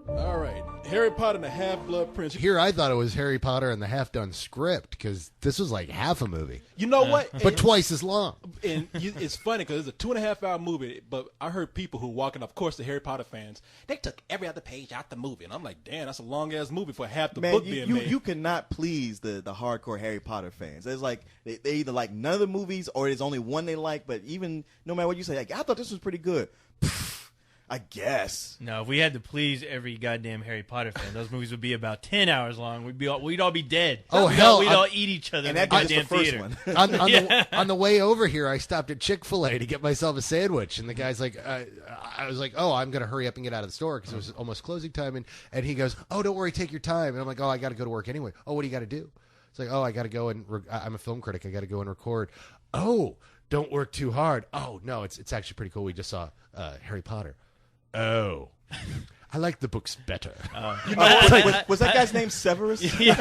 All right, Harry Potter and the Half-Blood Prince. Here, I thought it was Harry Potter and the Half-Done Script because this was like half a movie, You know what? but twice as long. And it's funny because it's a 2.5-hour movie, but I heard people who walking, of course, the Harry Potter fans, they took every other page out the movie, and I'm like, damn, that's a long ass movie for half the book being made. You cannot please the hardcore Harry Potter fans. It's like they either like none of the movies or there's only one they like. But even no matter what you say, like, I thought this was pretty good. I guess. No, if we had to please every goddamn Harry Potter fan, those movies would be about 10 hours long. We'd all be dead. Oh, hell, We'd all eat each other And in the that was the goddamn first theater. one. On the way over here, I stopped at Chick-fil-A to get myself a sandwich, and the guy's like, I was like, oh, I'm going to hurry up and get out of the store because it was almost closing time, and he goes, oh, don't worry, take your time. And I'm like, oh, I got to go to work anyway. Oh, what do you got to do? It's like, oh, I got to go and I'm a film critic. I got to go and record. Oh, don't work too hard. Oh, no, it's actually pretty cool. We just saw Harry Potter. Oh, I like the books better. Was that guy's name Severus? Yeah.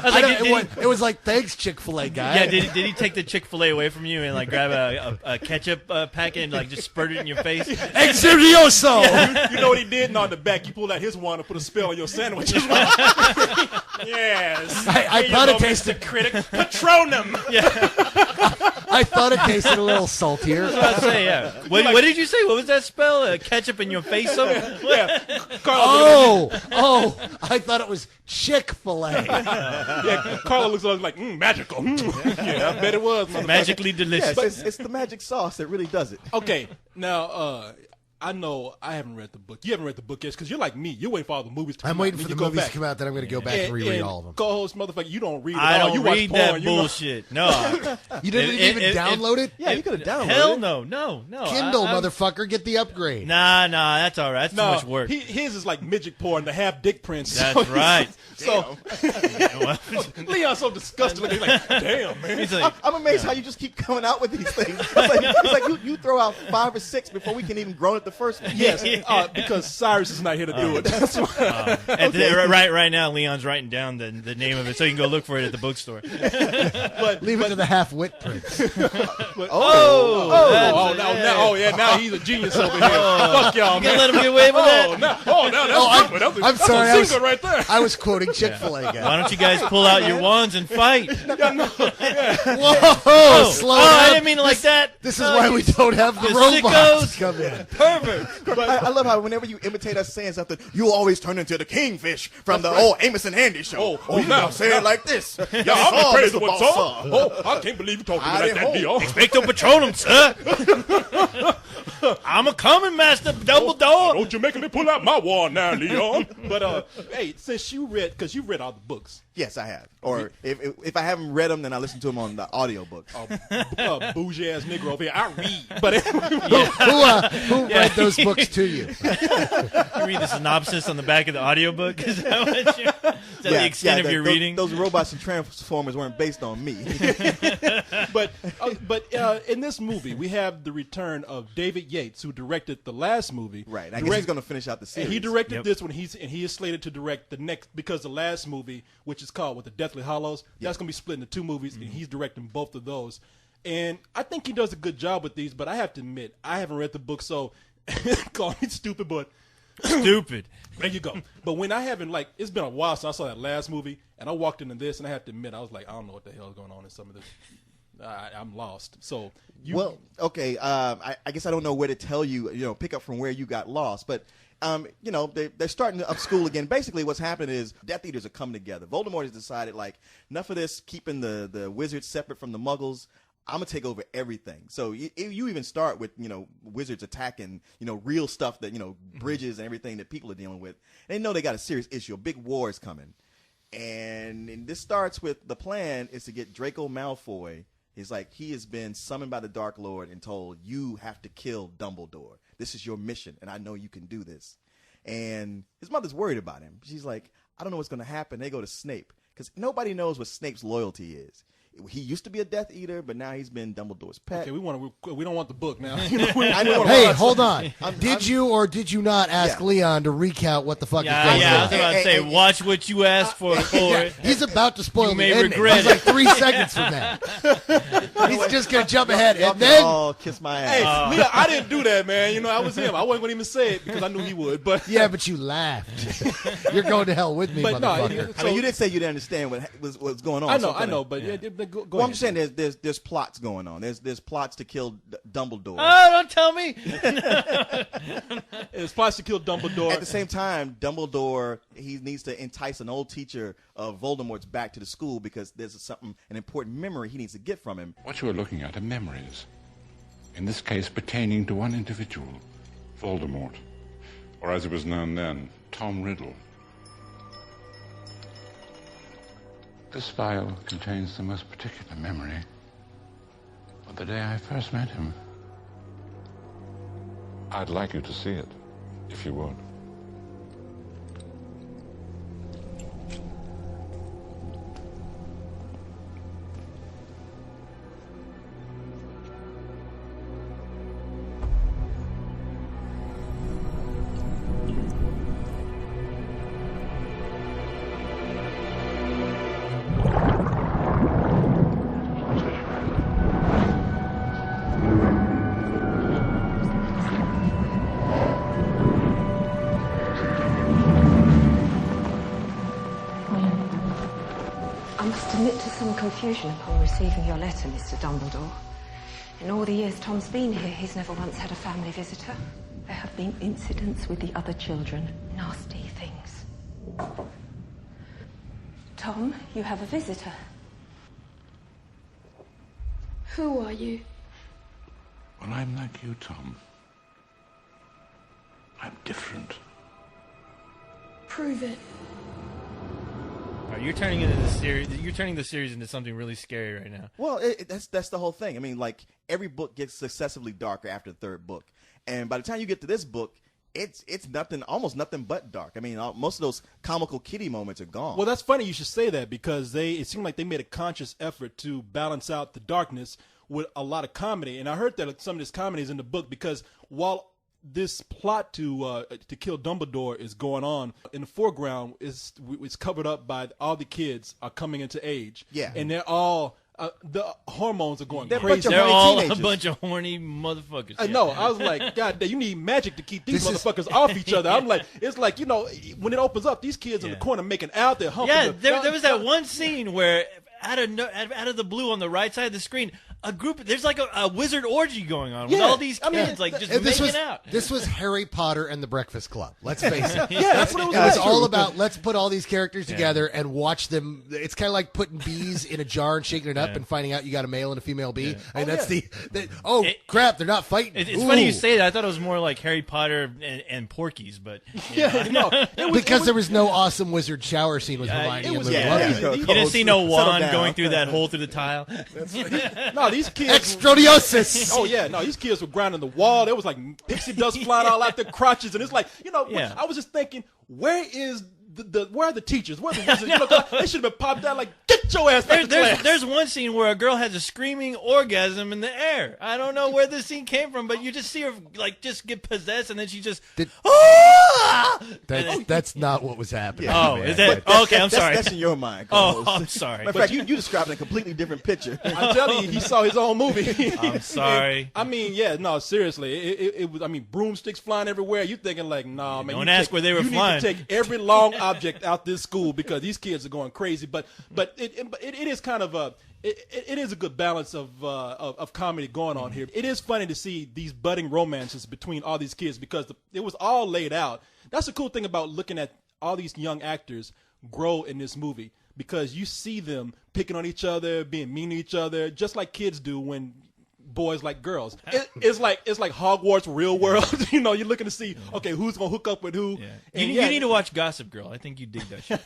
I was like, It was like, thanks, Chick-fil-A guy. yeah, did he take the Chick-fil-A away from you and like grab a ketchup packet and like just spurt it in your face? Exurioso! You know what he did? No, in the back, he pulled out his wand and put a spell on your sandwich. Yes. I thought it tasted. Critic Patronum. I thought it tasted a little saltier. That's what I say, yeah. What did you say? What was that spell? Ketchup in your face? Yeah. Oh, I thought it was Chick-fil-A. Yeah, Carla looks like, magical. Yeah, I bet it was. Magically delicious. Yes, it's the magic sauce that really does it. Okay, now, I know I haven't read the book. You haven't read the book yet because you're like me. You're waiting for all the movies to come I'm out. waiting for the go movies back. to come out, then I'm going to go back and reread all of them. Co-host, motherfucker, you don't read it I all. don't You watch read porn. that You know- bullshit. No. You didn't even download it? Yeah, you could have downloaded Hell it. no. Kindle, motherfucker, get the upgrade. Nah, that's all right. That's No, too much work. his is like midget porn, the half dick prince. That's right. So Leon's so disgusted. He's like, damn, man. He's like, I'm amazed how you just keep coming out with these things. It's like you throw out 5 or 6 before we can even groan at the first one. Yes, because Cyrus is not here to do it. That's why. right now, Leon's writing down the name of it so you can go look for it at the bookstore. Leave it to the half-wit prince. Now he's a genius over here. Fuck y'all, You man. can't let him get away with that. I'm sorry, I That's a was, single right there. I was quoting Chick-fil-A guy. Why don't you guys pull out your wands and fight? Whoa, slow down. I didn't mean it like that. This is why we don't have the You robots sickos. come in. Pervert. I love how whenever you imitate us saying something, you always turn into the kingfish from the old Amos and Andy show. Oh, now say it like this. Yeah, I'm praised with boss song. saw. Oh, I can't believe you talking to me like that, Leo. Expecto Patronum, sir. I'm a coming, Master Dumbledore. Don't you make me pull out my wand now, Leon. But, hey, since you read, because you read all the books. Yes, I have. Or if I haven't read them, then I listen to them on the audiobook. Bougie ass Negro over here. I read. But Who read those books to you? You read the synopsis on the back of the audiobook? Is that what you? Is that the extent of your reading? Those robots and transformers weren't based on me. but in this movie, we have the return of David Yates, who directed the last movie. Right. I guess he's going to finish out the series. And he directed this one. He is slated to direct the next, because the last movie, which is called The Deathly Hallows, that's going to be split into 2 movies, and he's directing both of those. And I think he does a good job with these, but I have to admit, I haven't read the book, so call me stupid, but Stupid. there you go. But when I haven't, it's been a while since I saw that last movie, and I walked into this, and I have to admit, I was like, I don't know what the hell is going on in some of this. I'm lost. So Well, okay. I guess I don't know where to tell you, pick up from where you got lost, but they're starting up school again. Basically, what's happened is Death Eaters are coming together. Voldemort has decided, enough of this keeping the wizards separate from the Muggles. I'm gonna take over everything. So you even start with wizards attacking real stuff that bridges and everything that people are dealing with. And they know they got a serious issue. A big war is coming, and this starts with the plan is to get Draco Malfoy. He's he has been summoned by the Dark Lord and told, you have to kill Dumbledore. This is your mission, and I know you can do this. And his mother's worried about him. She's like, I don't know what's going to happen. They go to Snape, because nobody knows what Snape's loyalty is. he used to be a Death Eater, but now he's been Dumbledore's pet. Okay, we don't want the book now. Hey, hold on. Did you or did you not ask Leon to recount what the fuck is going Yeah, I on? was about to say, watch what you asked for. He's about to spoil You the may ending. regret He's it. like 3 seconds from that. He's just going to jump ahead. Y'all And can then, all kiss my Hey, ass. Leah, I didn't do that, man. You know, I was him. I wasn't going to even say it because I knew he would. But yeah, but you laughed. You're going to hell with me, But no, motherfucker. I mean, you didn't say you didn't understand what was going on. I so know, but go Well, I'm ahead. just saying there's plots going on. There's plots to kill Dumbledore. Oh, don't tell me. It's plots to kill Dumbledore. At the same time, Dumbledore, he needs to entice an old teacher of Voldemort's back to the school because there's an important memory he needs to get from him. What you are looking at are memories. In this case, pertaining to one individual, Voldemort. Or as it was known then, Tom Riddle. This file contains the most particular memory of the day I first met him. I'd like you to see it, if you would. I must admit to some confusion upon receiving your letter, Mr. Dumbledore. In all the years Tom's been here, he's never once had a family visitor. There have been incidents with the other children. Nasty things. Tom, you have a visitor. Who are you? Well, I'm like you, Tom. I'm different. Prove it. Oh, you're turning into the series. You're turning the series into something really scary right now. Well, that's the whole thing. I mean, like, every book gets successively darker after the third book. And by the time you get to this book, it's nothing, almost nothing but dark. I mean, most of those comical kitty moments are gone. Well, that's funny you should say that because it seemed like they made a conscious effort to balance out the darkness with a lot of comedy. And I heard that some of this comedy is in the book because while this plot to kill Dumbledore is going on, in the foreground is covered up by all the kids are coming into age. Yeah. And they're all the hormones are going They're a crazy. bunch of They're horny all teenagers. a bunch of horny motherfuckers. I know. I was like, God, you need magic to keep these motherfuckers off each other. I'm like, it's like, you know, when it opens up, these kids in the corner making out, they're humping. Yeah, there was that one scene where out of the blue on the right side of the screen, there's like a wizard orgy going on with all these kids making out. This was Harry Potter and the Breakfast Club. Let's face it. Yeah, that's what it was. It was like. all about let's put all these characters together and watch them. It's kind of like putting bees in a jar and shaking it up and finding out you got a male and a female bee. And that's crap, they're not fighting. It's funny you say that. I thought it was more like Harry Potter and Porky's, but Because there was no awesome wizard shower scene with Hermione and Lily Lovegood. you didn't see no Settle wand down. going through that hole through the tile. No, these kids. Extrodiosis. Oh yeah, no, these kids were grinding the wall. There was like pixie dust flying all out their crotches, and it's like, you know, Yeah. I was just thinking, where are the teachers? Where are the wizards? You know, 'cause they should have been popped out like, get your ass back to class. There's one scene where a girl has a screaming orgasm in the air. I don't know where this scene came from, but you just see her like just get possessed, and then she just That's not what was happening. Oh, man. is that okay? I'm sorry. That's in your mind. Oh, co-host. I'm sorry. Matter of fact, you described a completely different picture. I'm telling you, he saw his own movie. I'm sorry. I mean, yeah, no, seriously, it was. I mean, broomsticks flying everywhere. You thinking like, nah, man. Don't you ask take- where they were you flying. need to take every long object out this school because these kids are going crazy. But it is kind of a. It is a good balance of comedy going on here. It is funny to see these budding romances between all these kids because it was all laid out. That's the cool thing about looking at all these young actors grow in this movie because you see them picking on each other, being mean to each other, just like kids do when boys like girls. It's like Hogwarts real world. You know, you're looking to see, okay, who's gonna hook up with who. Yeah. And You need to watch Gossip Girl. I think you dig that shit.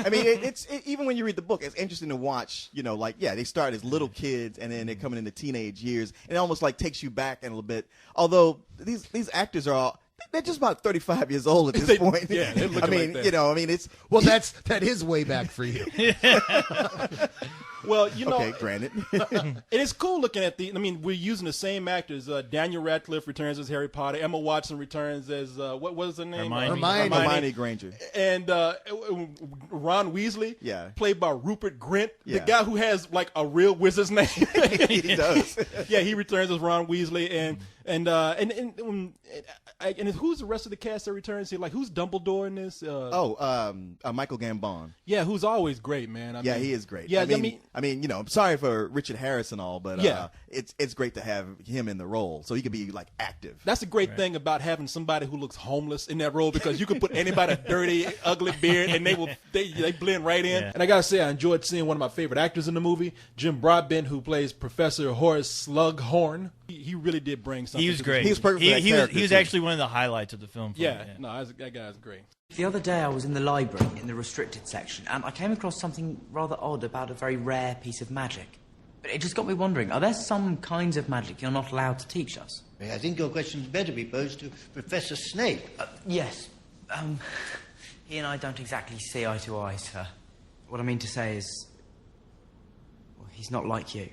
I mean, even when you read the book, it's interesting to watch. You know, like they start as little kids and then they're coming into teenage years, and it almost like takes you back a little bit. Although these actors are all. They're just about 35 years old at this point. Yeah, they're looking I mean, like that. you know, I mean, it's Well, that is way back for you. Well, you know, Okay, granted. and it's cool looking at the. I mean, we're using the same actors. Daniel Radcliffe returns as Harry Potter. Emma Watson returns as what was her name? Hermione Granger. And Ron Weasley, played by Rupert Grint, the guy who has like a real wizard's name. He does. Yeah, he returns as Ron Weasley, and who's the rest of the cast that returns here? Like, who's Dumbledore in this? Michael Gambon. Yeah, who's always great, man. He is great. Yeah, I mean, you know, I'm sorry for Richard Harris and all, but it's great to have him in the role, so he could be like active. That's a great thing about having somebody who looks homeless in that role, because you can put anybody dirty, ugly beard, and they blend right in. Yeah. And I gotta say, I enjoyed seeing one of my favorite actors in the movie, Jim Broadbent, who plays Professor Horace Slughorn. He really did bring something. He was great. He was perfect. He was actually one of the highlights of the film. That guy's great. The other day I was in the library in the restricted section and I came across something rather odd about a very rare piece of magic. But it just got me wondering, are there some kinds of magic you're not allowed to teach us? I think your question's better be posed to Professor Snape. Yes. He and I don't exactly see eye to eye, sir. What I mean to say is, well, he's not like you.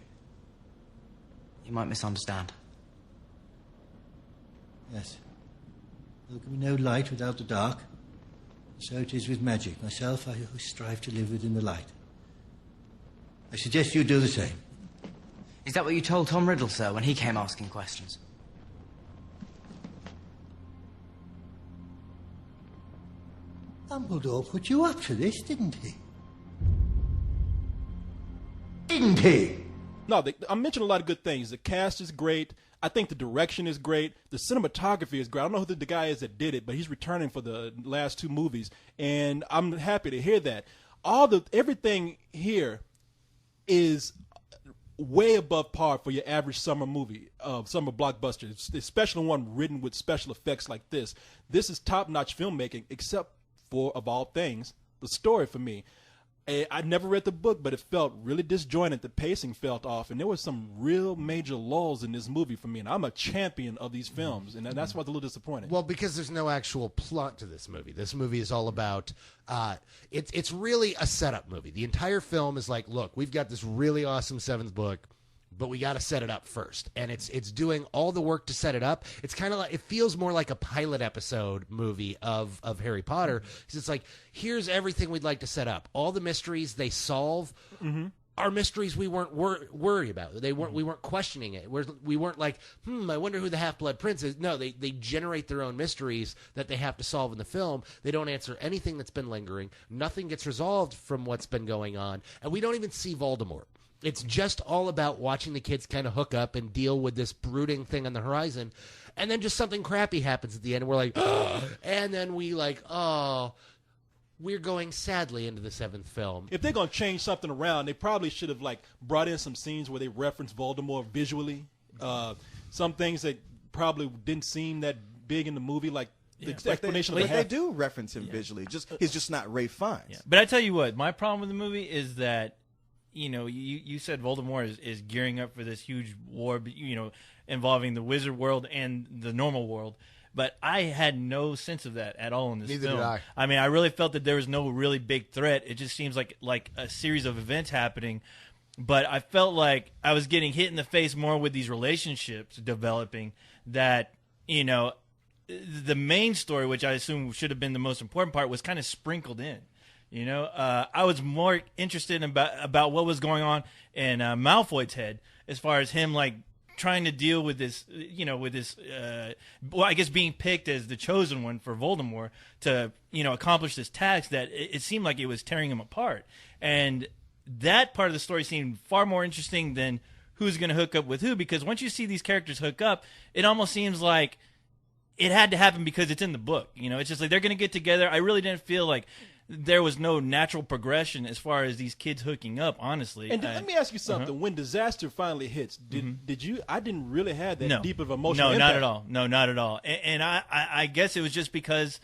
You might misunderstand. Yes. There can be no light without the dark. So it is with magic. Myself, I strive to live within the light. I suggest you do the same. Is that what you told Tom Riddle, sir, when he came asking questions? Dumbledore put you up to this, didn't he? Didn't he? No, I mentioned a lot of good things. The cast is great. I think the direction is great. The cinematography is great. I don't know who the guy is that did it, but he's returning for the last two movies, and I'm happy to hear that. Everything here is way above par for your average summer movie, summer blockbuster, especially one written with special effects like this. This is top-notch filmmaking, except for, of all things, the story for me. I never read the book, but it felt really disjointed. The pacing felt off, and there were some real major lulls in this movie for me. And I'm a champion of these films, and that's why I was a little disappointed. Well, because there's no actual plot to this movie. This movie is all about it's really a setup movie. The entire film is like, look, we've got this really awesome seventh book, but we got to set it up first. And it's doing all the work to set it up. It's kind of like, it feels more like a pilot episode movie of Harry Potter. Because it's like, here's everything we'd like to set up. All the mysteries they solve are mysteries we weren't worried about. We weren't questioning it. We weren't like, I wonder who the Half-Blood Prince is. No, they generate their own mysteries that they have to solve in the film. They don't answer anything that's been lingering. Nothing gets resolved from what's been going on. And we don't even see Voldemort. It's just all about watching the kids kind of hook up and deal with this brooding thing on the horizon. And then just something crappy happens at the end. And we're like, and then we're going sadly into the seventh film. If they're going to change something around, they probably should have brought in some scenes where they reference Voldemort visually. Some things that probably didn't seem that big in the movie, like the explanation of the they do reference him visually. He's just not Ralph Fiennes. Yeah. But I tell you what, my problem with the movie is that, you said Voldemort is gearing up for this huge war, involving the wizard world and the normal world. But I had no sense of that at all in this film. Neither did I. I mean, I really felt that there was no really big threat. It just seems like a series of events happening. But I felt like I was getting hit in the face more with these relationships developing that, the main story, which I assume should have been the most important part, was kind of sprinkled in. I was more interested about what was going on in Malfoy's head as far as him trying to deal with this, I guess being picked as the chosen one for Voldemort to, accomplish this task that it seemed like it was tearing him apart. And that part of the story seemed far more interesting than who's going to hook up with who, because once you see these characters hook up, it almost seems like it had to happen because it's in the book. It's just like they're going to get together. I really didn't feel like there was no natural progression as far as these kids hooking up, honestly. And let me ask you something. When disaster finally hits, did you? I didn't really have that deep of emotional impact. Not at all. No, not at all. And I guess it was just because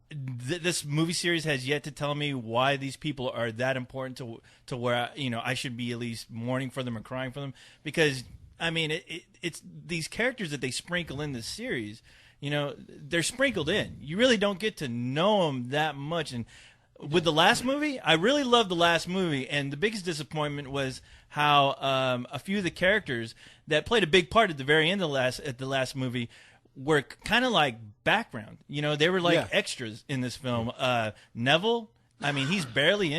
this movie series has yet to tell me why these people are that important to where I should be at least mourning for them or crying for them. Because I mean, it's these characters that they sprinkle in this series. They're sprinkled in. You really don't get to know them that much. And with the last movie, I really loved the last movie, and the biggest disappointment was how a few of the characters that played a big part at the very end of the last movie were kind of like background. You know, they were like extras in this film. Neville, I mean, he's barely